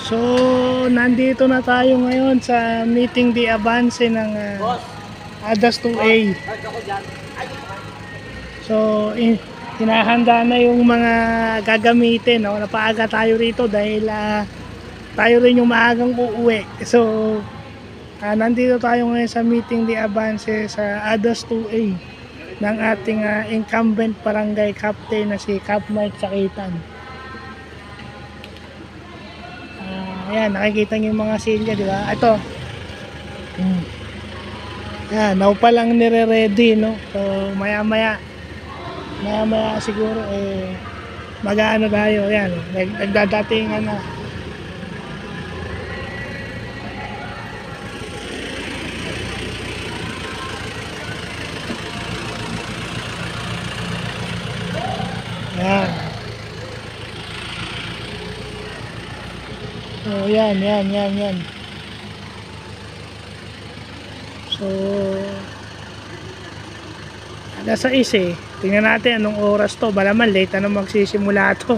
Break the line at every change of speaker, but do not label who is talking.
So, nandito na tayo ngayon sa meeting de avance ng ADAS 2A. So, hinahanda na yung mga gagamitin. No? Napaaga tayo rito dahil tayo rin yung maagang uuwi. So, nandito tayo ngayon sa meeting de avance sa ADAS 2A ng ating incumbent barangay captain na si Cap Mike Sakitan. Ayan, nakikita niyo yung mga silya, di ba? Ito. Ayan, now pa lang nire-ready, no? So, maya-maya siguro, mag-aano tayo. Ayan, nagdadatingan na. Ayan. So, yan. So, alas 6 eh. Tingnan natin anong oras to. Balaman, late na magsisimula to.